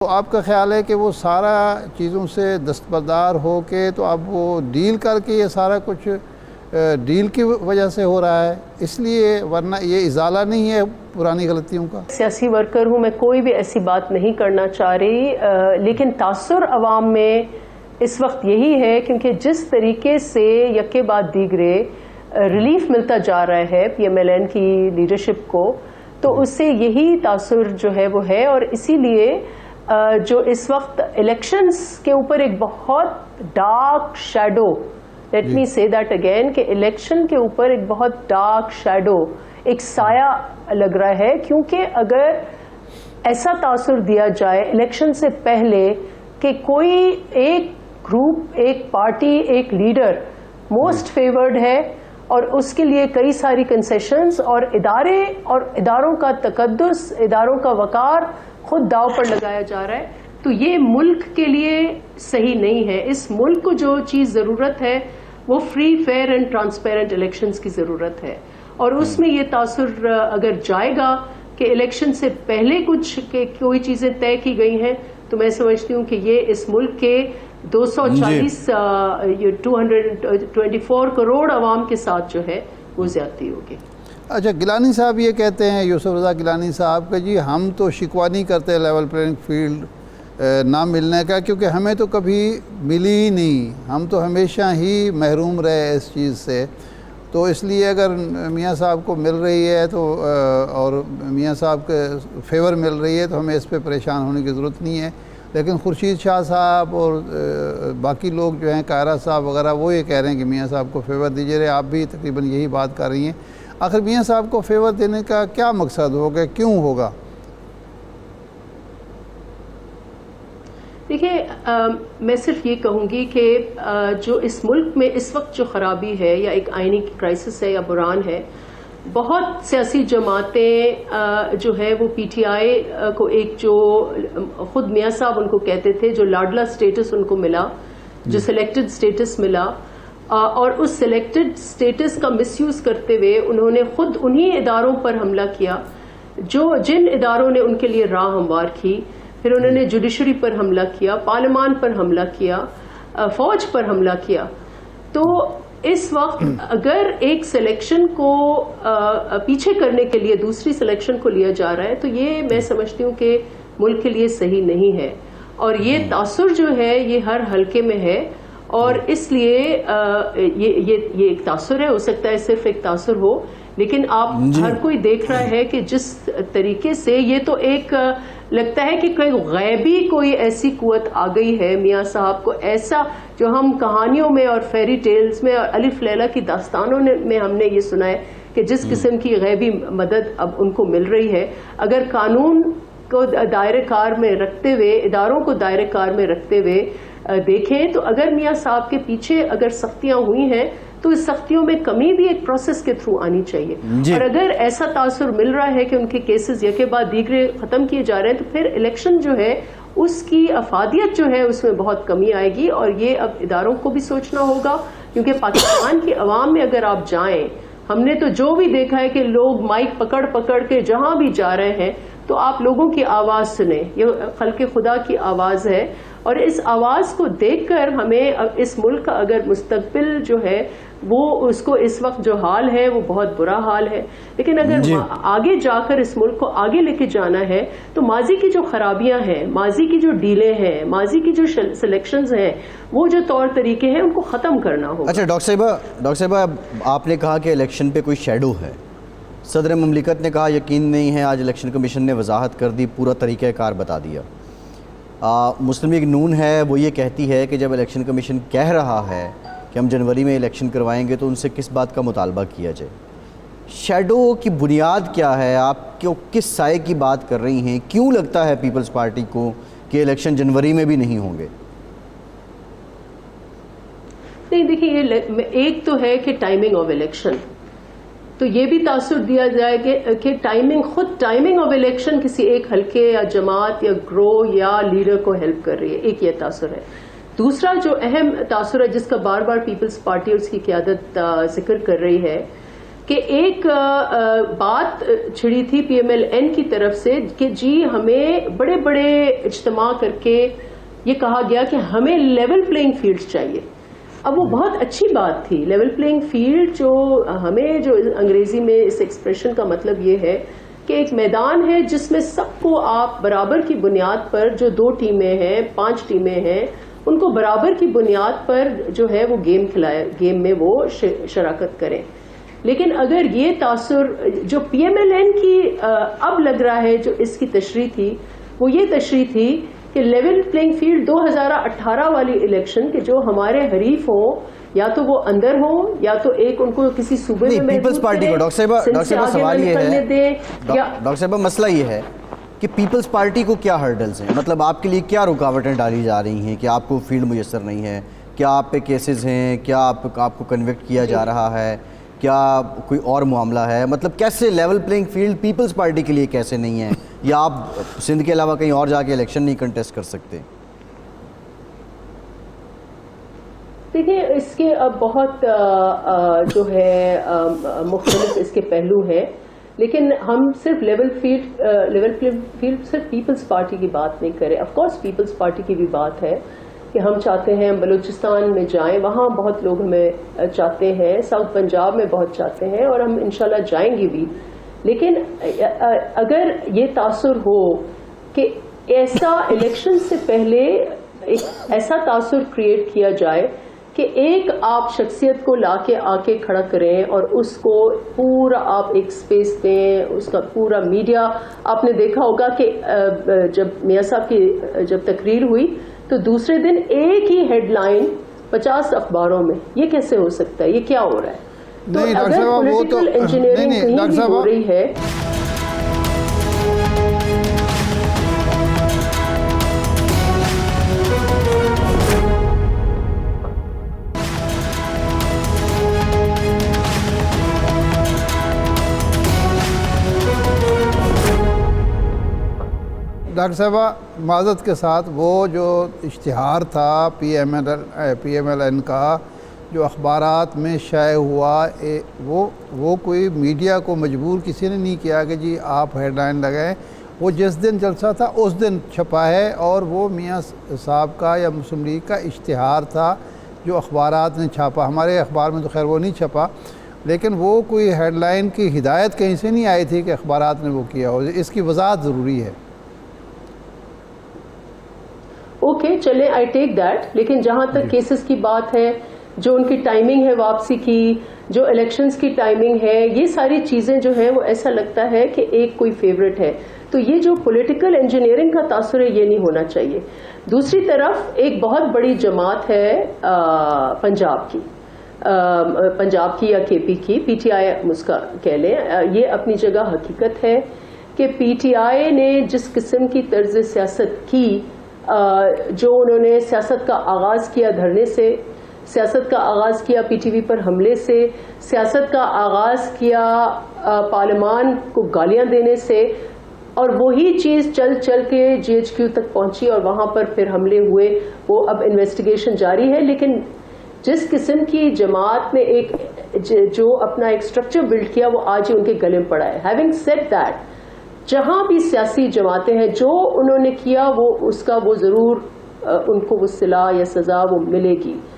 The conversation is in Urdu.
تو آپ کا خیال ہے کہ وہ سارا چیزوں سے دستبردار ہو کے تو اب وہ ڈیل کر کے یہ سارا کچھ ڈیل کی وجہ سے ہو رہا ہے، اس لیے ورنہ یہ ازالہ نہیں ہے پرانی غلطیوں کا؟ سیاسی ورکر ہوں میں، کوئی بھی ایسی بات نہیں کرنا چاہ رہی، لیکن تاثر عوام میں اس وقت یہی ہے کیونکہ جس طریقے سے یکے بعد دیگرے ریلیف ملتا جا رہا ہے پی ایم ایل این کی لیڈرشپ کو، تو اس سے یہی تاثر جو ہے وہ ہے، اور اسی لیے جو اس وقت الیکشنز کے اوپر ایک بہت ڈارک شیڈو، لیٹ می سے دیٹ اگین، کہ الیکشن کے اوپر ایک بہت ڈارک شیڈو، ایک سایہ لگ رہا ہے، کیونکہ اگر ایسا تاثر دیا جائے الیکشن سے پہلے کہ کوئی ایک گروپ، ایک پارٹی، ایک لیڈر موسٹ فیورڈ ہے اور اس کے لیے کئی ساری کنسیشنز اور ادارے اور اداروں کا تقدس، اداروں کا وقار خود داؤ پر لگایا جا رہا ہے، تو یہ ملک کے لیے صحیح نہیں ہے۔ اس ملک کو جو چیز ضرورت ہے وہ free, fair and transparent elections کی ضرورت ہے، اور اس میں یہ تاثر اگر جائے گا کہ الیکشن سے پہلے کچھ کوئی چیزیں طے کی گئی ہیں، تو میں سمجھتی ہوں کہ یہ اس ملک کے 224 کروڑ عوام کے ساتھ جو ہے وہ زیادتی ہوگی۔ اچھا، گیلانی صاحب یہ کہتے ہیں، یوسف رضا گیلانی صاحب، کہ جی ہم تو شکوہ نہیں کرتے لیول پلینگ فیلڈ نہ ملنے کا، کیونکہ ہمیں تو کبھی ملی ہی نہیں، ہم تو ہمیشہ ہی محروم رہے اس چیز سے، تو اس لیے اگر میاں صاحب کو مل رہی ہے تو اور میاں صاحب کے فیور مل رہی ہے تو ہمیں اس پہ پریشان ہونے کی ضرورت نہیں ہے۔ لیکن خورشید شاہ صاحب اور باقی لوگ جو ہیں، قاہرہ صاحب وغیرہ، وہ یہ کہہ رہے ہیں کہ میاں صاحب کو فیور دیجیے رہے، آپ بھی تقریباً یہی بات کر رہی ہیں۔ آخر میاں صاحب کو فیور دینے کا کیا مقصد ہوگا، کیوں ہوگا؟ دیکھیں، میں صرف یہ کہوں گی کہ جو اس ملک میں اس وقت جو خرابی ہے یا ایک آئینی کرائسس ہے یا بحران ہے، بہت سیاسی جماعتیں جو ہے وہ پی ٹی آئی کو ایک جو خود میاں صاحب ان کو کہتے تھے، جو لاڈلا سٹیٹس ان کو ملا، جو سلیکٹڈ سٹیٹس ملا، اور اس سلیکٹڈ سٹیٹس کا مس یوز کرتے ہوئے انہوں نے خود انہی اداروں پر حملہ کیا جن اداروں نے ان کے لیے راہ ہموار کی، پھر انہوں نے جوڈیشری پر حملہ کیا، پارلیمان پر حملہ کیا، فوج پر حملہ کیا۔ تو اس وقت اگر ایک سلیکشن کو پیچھے کرنے کے لیے دوسری سلیکشن کو لیا جا رہا ہے، تو یہ میں سمجھتی ہوں کہ ملک کے لیے صحیح نہیں ہے، اور یہ تاثر جو ہے یہ ہر حلقے میں ہے، اور اس لیے یہ ایک تاثر ہے، ہو سکتا ہے صرف ایک تاثر ہو، لیکن آپ ہر کوئی دیکھ رہا ہے کہ جس طریقے سے یہ تو ایک لگتا ہے کہ کوئی غیبی کوئی ایسی قوت آ گئی ہے میاں صاحب کو، ایسا جو ہم کہانیوں میں اور فیری ٹیلز میں اور الف لیلہ کی داستانوں میں ہم نے یہ سنا ہے کہ جس قسم کی غیبی مدد اب ان کو مل رہی ہے۔ اگر قانون کو دائرہ کار میں رکھتے ہوئے، اداروں کو دائرہ کار میں رکھتے ہوئے دیکھیں، تو اگر میاں صاحب کے پیچھے اگر سختیاں ہوئی ہیں تو اس سختیوں میں کمی بھی ایک پروسیس کے تھرو آنی چاہیے، اور اگر ایسا تاثر مل رہا ہے کہ ان کے کیسز یکے بعد دیگرے ختم کیے جا رہے ہیں، تو پھر الیکشن جو ہے اس کی افادیت جو ہے اس میں بہت کمی آئے گی، اور یہ اب اداروں کو بھی سوچنا ہوگا، کیونکہ پاکستان کی عوام میں اگر آپ جائیں، ہم نے تو جو بھی دیکھا ہے کہ لوگ مائک پکڑ پکڑ کے جہاں بھی جا رہے ہیں، تو آپ لوگوں کی آواز سنیں، یہ خلق خدا کی آواز ہے، اور اس آواز کو دیکھ کر ہمیں اس ملک کا اگر مستقبل جو ہے وہ اس کو اس وقت جو حال ہے وہ بہت برا حال ہے، لیکن اگر آگے جا کر اس ملک کو آگے لے کے جانا ہے تو ماضی کی جو خرابیاں ہیں، ماضی کی جو ڈیلیں ہیں، ماضی کی جو سلیکشنز ہیں، وہ جو طور طریقے ہیں ان کو ختم کرنا ہوگا۔ اچھا ڈاکٹر صاحبہ، آپ نے کہا کہ الیکشن پہ کوئی شیڈو ہے، صدر مملکت نے کہا یقین نہیں ہے، آج الیکشن کمیشن نے وضاحت کر دی، پورا طریقہ کار بتا دیا۔ مسلم لیگ نون ہے وہ یہ کہتی ہے کہ جب الیکشن کمیشن کہہ رہا ہے کہ ہم جنوری میں الیکشن کروائیں گے تو ان سے کس بات کا مطالبہ کیا جائے؟ شیڈو کی بنیاد کیا ہے؟ آپ کس سائے کی بات کر رہی ہیں؟ کیوں لگتا ہے پیپلز پارٹی کو کہ الیکشن جنوری میں بھی نہیں ہوں گے؟ نہیں، دیکھیے، ایک تو ہے کہ ٹائمنگ آف الیکشن، تو یہ بھی تاثر دیا جائے کہ ٹائمنگ آف الیکشن کسی ایک حلقے یا جماعت یا گروہ یا لیڈر کو ہیلپ کر رہی ہے، ایک یہ تاثر ہے۔ دوسرا جو اہم تاثر ہے جس کا بار بار پیپلز پارٹی اور اس کی قیادت ذکر کر رہی ہے کہ ایک بات چھڑی تھی پی ایم ایل این کی طرف سے کہ جی ہمیں بڑے بڑے اجتماع کر کے یہ کہا گیا کہ ہمیں لیول پلینگ فیلڈ چاہیے. اب وہ بہت اچھی بات تھی. لیول پلینگ فیلڈ جو ہمیں جو انگریزی میں اس ایکسپریشن کا مطلب یہ ہے کہ ایک میدان ہے جس میں سب کو آپ برابر کی بنیاد پر, جو 2 ٹیمیں ہیں 5 ٹیمیں ہیں, ان کو برابر کی بنیاد پر جو ہے وہ گیم میں وہ شراکت کریں. لیکن اگر یہ تاثر جو پی ایم ایل این کی اب لگ رہا ہے, جو اس کی تشریح تھی وہ یہ تشریح تھی کہ لیول پلینگ فیلڈ 2018 والی الیکشن کے جو ہمارے حریف ہوں یا تو وہ اندر ہوں یا تو ایک ان کو کسی صوبے میں پیپلز پارٹی کو ڈاکٹر صاحبہ سوال یہ ہے, ڈاکٹر صاحبہ مسئلہ یہ ہے کہ پیپلز پارٹی کو کیا ہرڈلز ہیں, مطلب آپ کے لیے کیا رکاوٹیں ڈالی جا رہی ہیں کہ آپ کو فیلڈ میسر نہیں ہے, کیا آپ پہ کیسز ہیں, کیا آپ کو کنوکٹ کیا جا رہا ہے, کیا کوئی اور معاملہ ہے, مطلب کیسے level playing field Peoples Party کے لیے کیسے نہیں ہے, یا آپ سندھ کے علاوہ کہیں اور جا کے الیکشن نہیں کنٹیسٹ کر سکتے؟ دیکھیں اس کے اب بہت جو ہے مختلف اس کے پہلو ہیں, لیکن ہم صرف لیول فیلڈ صرف پیپلز پارٹی کی بات نہیں کریں. آف کورس پیپلز پارٹی کی بھی بات ہے کہ ہم چاہتے ہیں بلوچستان میں جائیں, وہاں بہت لوگ ہمیں چاہتے ہیں, ساؤتھ پنجاب میں بہت چاہتے ہیں اور ہم انشاءاللہ جائیں گے بھی. لیکن اگر یہ تاثر ہو کہ ایسا الیکشن سے پہلے ایک ایسا تاثر کریٹ کیا جائے کہ ایک آپ شخصیت کو لا کے آ کے کھڑا کریں اور اس کو پورا آپ ایک سپیس دیں, اس کا پورا میڈیا, آپ نے دیکھا ہوگا کہ جب میاں صاحب کی جب تقریر ہوئی تو دوسرے دن ایک ہی ہیڈ لائن 50 اخباروں میں. یہ کیسے ہو سکتا ہے, یہ کیا ہو رہا ہے؟ تو اگر پولیٹیکل انجینئرنگ کہیں بھی ہو رہی ہے. ڈاکٹر صاحبہ معذرت کے ساتھ, وہ جو اشتہار تھا پی ایم ایل این کا جو اخبارات میں شائع ہوا, وہ کوئی میڈیا کو مجبور کسی نے نہیں کیا کہ جی آپ ہیڈ لائن لگائیں. وہ جس دن جلسہ تھا اس دن چھپا ہے, اور وہ میاں صاحب کا یا مسلم لیگ کا اشتہار تھا جو اخبارات نے چھاپا. ہمارے اخبار میں تو خیر وہ نہیں چھپا, لیکن وہ کوئی ہیڈ لائن کی ہدایت کہیں سے نہیں آئی تھی کہ اخبارات نے وہ کیا ہو. اس کی وضاحت ضروری ہے. اوکے چلیں, آئی ٹیک دیٹ. لیکن جہاں تک کیسز کی بات ہے, جو ان کی ٹائمنگ ہے واپسی کی, جو الیکشنز کی ٹائمنگ ہے, یہ ساری چیزیں جو ہیں وہ ایسا لگتا ہے کہ ایک کوئی فیوریٹ ہے. تو یہ جو پولیٹیکل انجینئرنگ کا تاثر ہے یہ نہیں ہونا چاہیے. دوسری طرف ایک بہت بڑی جماعت ہے پنجاب کی یا کے پی کی, پی ٹی آئی مسکا کہہ لیں, یہ اپنی جگہ حقیقت ہے کہ پی ٹی آئی نے جس قسم کی طرز سیاست کی, جو انہوں نے سیاست کا آغاز کیا دھرنے سے, سیاست کا آغاز کیا پی ٹی وی پر حملے سے, سیاست کا آغاز کیا پارلیمان کو گالیاں دینے سے, اور وہی چیز چل چل کے جی ایچ کیو تک پہنچی اور وہاں پر پھر حملے ہوئے. وہ اب انویسٹیگیشن جاری ہے. لیکن جس قسم کی جماعت نے ایک جو اپنا ایک سٹرکچر بلڈ کیا وہ آج ہی ان کے گلے میں پڑا ہے. ہیونگ سیڈ دیٹ, جہاں بھی سیاسی جماعتیں ہیں جو انہوں نے کیا وہ اس کا وہ ضرور ان کو وہ صلاح یا سزا وہ ملے گی.